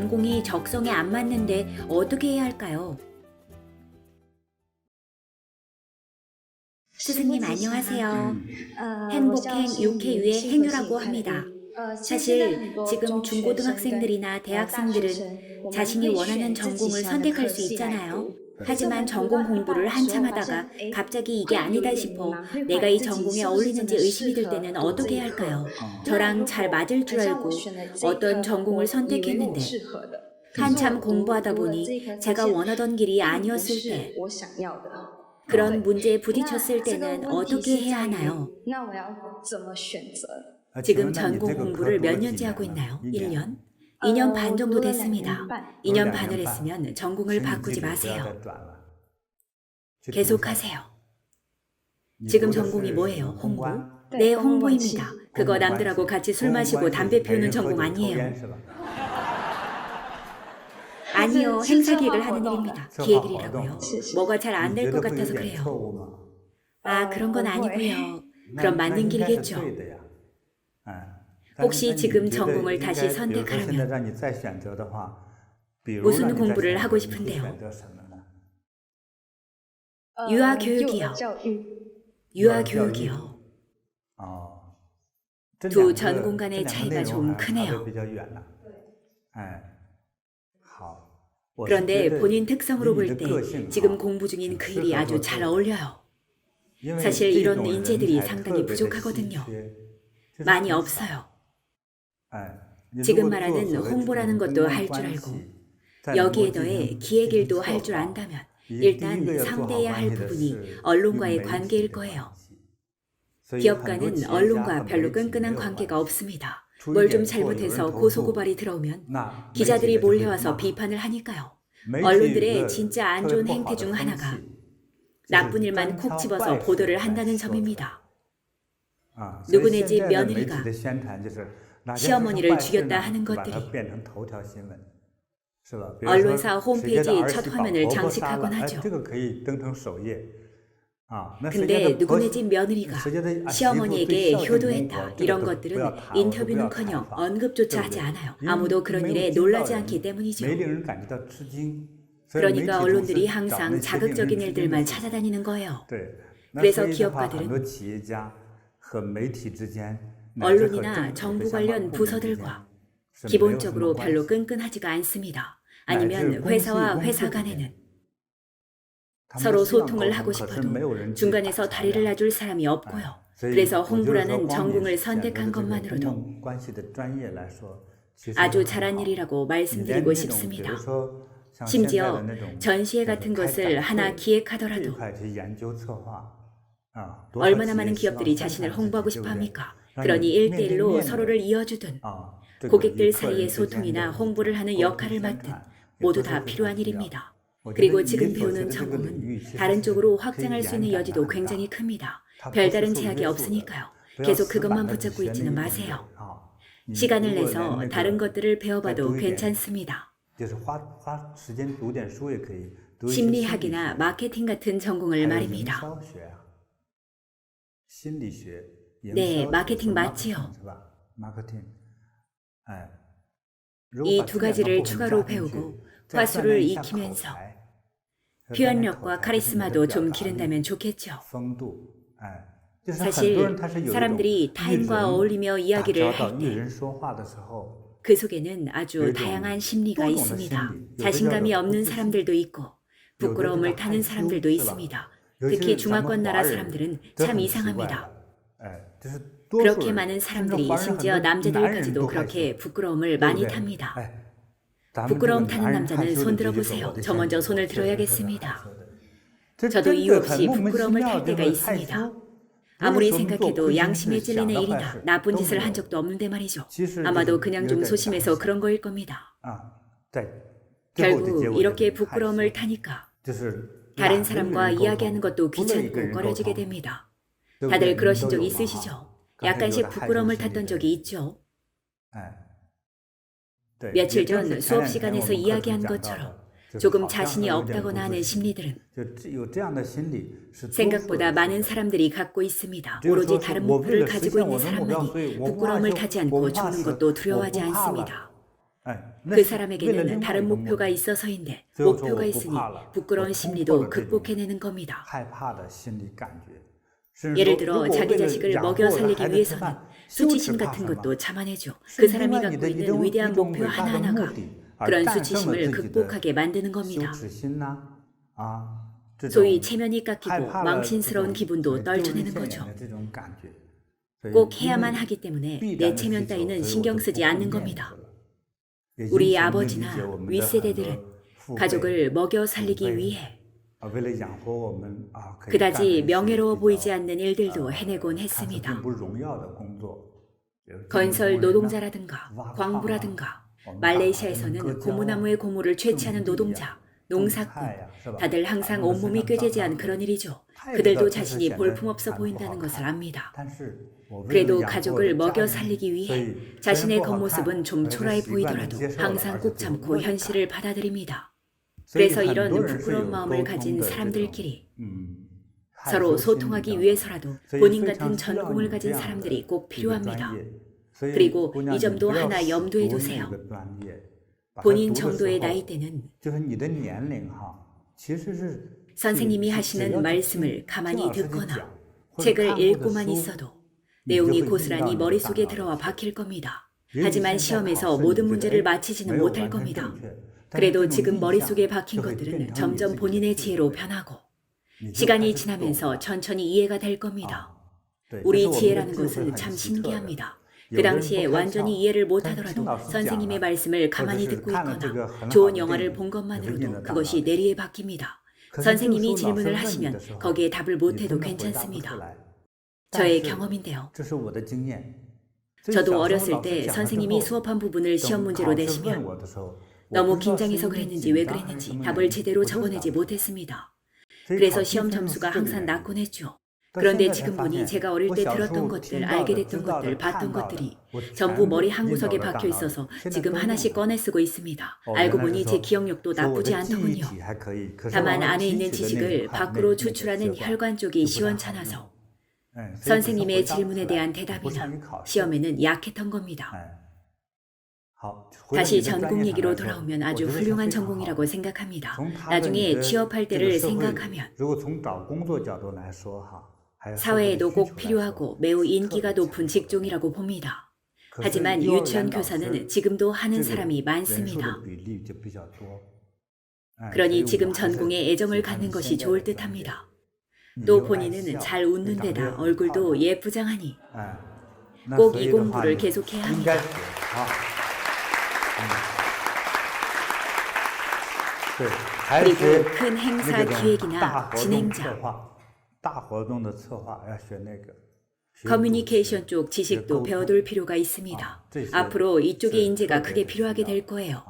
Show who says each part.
Speaker 1: 전공이 적성에 안 맞는데 어떻게 해야 할까요? 스승님 안녕하세요. 행복행 육해유의 행유라고 합니다. 사실 지금 중고등학생들이나 대학생들은 자신이 원하는 전공을 선택할 수 있잖아요. 하지만 전공 공부를 한참 하다가 갑자기 이게 아니다 싶어 내가 이 전공에 어울리는지 의심이 들 때는 어떻게 해야 할까요? 저랑 잘 맞을 줄 알고 어떤 전공을 선택했는데 한참 공부하다 보니 제가 원하던 길이 아니었을 때 그런 문제에 부딪혔을 때는 어떻게 해야 하나요? 지금 전공 공부를 몇 년째 하고 있나요? 1년? 2년 반 정도 됐습니다. 2년 반을 했으면 전공을 바꾸지 마세요. 계속하세요. 지금 전공이 뭐예요? 홍보? 네, 홍보입니다. 그거 남들하고 같이 술 마시고 담배 피우는 전공 아니에요. 아니요, 행사 기획을 하는 일입니다. 기획일이라고요. 뭐가 잘 안 될 것 같아서 그래요. 아, 그런 건 아니고요. 그럼 맞는 길이겠죠. 혹시 지금 전공을 다시 선택하려면 무슨 공부를 하고 싶은데요? 유아교육이요. 유아교육이요. 두 전공 간의 차이가 좀 크네요. 그런데 본인 특성으로 볼 때 지금 공부 중인 그 일이 아주 잘 어울려요. 사실 이런 인재들이 상당히 부족하거든요. 많이 없어요. 지금 말하는 홍보라는 것도 할 줄 알고 여기에 더해 기획일도 할 줄 안다면 일단 상대해야 할 부분이 언론과의 관계일 거예요. 기업가는 언론과 별로 끈끈한 관계가 없습니다. 뭘 좀 잘못해서 고소고발이 들어오면 기자들이 몰려와서 비판을 하니까요. 언론들의 진짜 안 좋은 행태 중 하나가 나쁜 일만 콕 집어서 보도를 한다는 점입니다. 누구네 집 며느리가 시어머니를 죽였다 하는 것들이 언론사 홈페이지 첫 화면을 장식하곤 하죠. 근데 누구네 집 며느리가 시어머니에게 효도했다 이런 것들은 인터뷰는커녕 언급조차 하지 않아요. 아무도 그런 일에 놀라지 않기 때문이죠. 그러니까 언론들이 항상 자극적인 일들만 찾아다니는 거예요. 그래서 기업가들은 언론이나 정부 관련 부서들과 기본적으로 별로 끈끈하지가 않습니다. 아니면 회사와 회사 간에는 서로 소통을 하고 싶어도 중간에서 다리를 놔줄 사람이 없고요. 그래서 홍보라는 전공을 선택한 것만으로도 아주 잘한 일이라고 말씀드리고 싶습니다. 심지어 전시회 같은 것을 하나 기획하더라도 얼마나 많은 기업들이 자신을 홍보하고 싶어 합니까? 그러니 1대1로 서로를 이어주든 고객들 사이의 소통이나 홍보를 하는 역할을 맡든 모두 다 필요한 일입니다. 그리고 지금 배우는 전공은 다른 쪽으로 확장할 수 있는 여지도 굉장히 큽니다. 별다른 제약이 없으니까요. 계속 그것만 붙잡고 있지는 마세요. 시간을 내서 다른 것들을 배워봐도 괜찮습니다. 심리학이나 마케팅 같은 전공을 말입니다. 네, 마케팅 맞지요. 이 두 가지를 추가로 배우고 화술을 익히면서 표현력과 카리스마도 좀 기른다면 좋겠죠. 사실 사람들이 타인과 어울리며 이야기를 할 때 그 속에는 아주 다양한 심리가 있습니다. 자신감이 없는 사람들도 있고 부끄러움을 타는 사람들도 있습니다. 특히 중화권 나라 사람들은 참 이상합니다. 그렇게 많은 사람들이 심지어 남자들까지도 그렇게 부끄러움을 많이 탑니다. 부끄러움 타는 남자는 손 들어보세요. 저 먼저 손을 들어야겠습니다. 저도 이유 없이 부끄러움을 탈 때가 있습니다. 아무리 생각해도 양심에 찔리는 일이나 나쁜 짓을 한 적도 없는데 말이죠. 아마도 그냥 좀 소심해서 그런 거일 겁니다. 결국 이렇게 부끄러움을 타니까 다른 사람과 이야기하는 것도 귀찮고 꺼려지게 됩니다. 다들 그러신 적 있으시죠? 약간씩 부끄러움을 탔던 적이 있죠? 며칠 전 수업 시간에서 이야기한 것처럼 조금 자신이 없다거나 하는 심리들은 생각보다 많은 사람들이 갖고 있습니다. 오로지 다른 목표를 가지고 있는 사람만이 부끄러움을 타지 않고 죽는 것도 두려워하지 않습니다. 그 사람에게는 다른 목표가 있어서인데 목표가 있으니 부끄러운 심리도 극복해내는 겁니다. 예를 들어 자기 자식을 먹여 살리기 위해서는 수치심 같은 것도 참아내죠. 그 사람이 갖고 있는 위대한 목표 하나하나가 그런 수치심을 극복하게 만드는 겁니다. 소위 체면이 깎이고 망신스러운 기분도 떨쳐내는 거죠. 꼭 해야만 하기 때문에 내 체면 따위는 신경 쓰지 않는 겁니다. 우리 아버지나 윗세대들은 가족을 먹여 살리기 위해 그다지 명예로워 보이지 않는 일들도 해내곤 했습니다. 건설 노동자라든가 광부라든가 말레이시아에서는 고무나무의 고무를 채취하는 노동자, 농사꾼, 다들 항상 온몸이 꾀죄죄한 그런 일이죠. 그들도 자신이 볼품없어 보인다는 것을 압니다. 그래도 가족을 먹여 살리기 위해 자신의 겉모습은 좀 초라해 보이더라도 항상 꾹 참고 현실을 받아들입니다. 그래서 이런 부끄러운 마음을 가진 사람들끼리 서로 소통하기 위해서라도 본인 같은 전공을 가진 사람들이 꼭 필요합니다. 그리고 이 점도 하나 염두에 두세요. 본인 정도의 나이대는 선생님이 하시는 말씀을 가만히 듣거나 책을 읽고만 있어도 내용이 고스란히 머릿속에 들어와 박힐 겁니다. 하지만 시험에서 모든 문제를 맞히지는 못할 겁니다. 그래도 지금 머릿속에 박힌 것들은 점점 본인의 지혜로 변하고 시간이 지나면서 천천히 이해가 될 겁니다. 우리 지혜라는 것은 참 신기합니다. 그 당시에 완전히 이해를 못하더라도 선생님의 말씀을 가만히 듣고 있거나 좋은 영화를 본 것만으로도 그것이 내리에 박힙니다. 선생님이 질문을 하시면 거기에 답을 못해도 괜찮습니다. 저의 경험인데요. 저도 어렸을 때 선생님이 수업한 부분을 시험 문제로 내시면 너무 긴장해서 그랬는지 왜 그랬는지 답을 제대로 적어내지 못했습니다. 그래서 시험 점수가 항상 낮곤 했죠. 그런데 지금 보니 제가 어릴 때 들었던 것들, 알게 됐던 것들, 봤던 것들이 전부 머리 한구석에 박혀 있어서 지금 하나씩 꺼내 쓰고 있습니다. 알고 보니 제 기억력도 나쁘지 않더군요. 다만 안에 있는 지식을 밖으로 추출하는 혈관 쪽이 시원찮아서 선생님의 질문에 대한 대답이나 시험에는 약했던 겁니다. 다시 전공 얘기로 돌아오면 아주 훌륭한 전공이라고 생각합니다. 나중에 취업할 때를 생각하면 사회에도 꼭 필요하고 매우 인기가 높은 직종이라고 봅니다. 하지만 유치원 교사는 지금도 하는 사람이 많습니다. 그러니 지금 전공에 애정을 갖는 것이 좋을 듯합니다. 또 본인은 잘 웃는 데다 얼굴도 예쁘장하니 꼭 이 공부를 계속해야 합니다. 그리고 큰 행사 기획이나 진행자, 커뮤니케이션 쪽 지식도 배워둘 필요가 있습니다. 앞으로 이쪽의 인재가 크게 필요하게 될 거예요.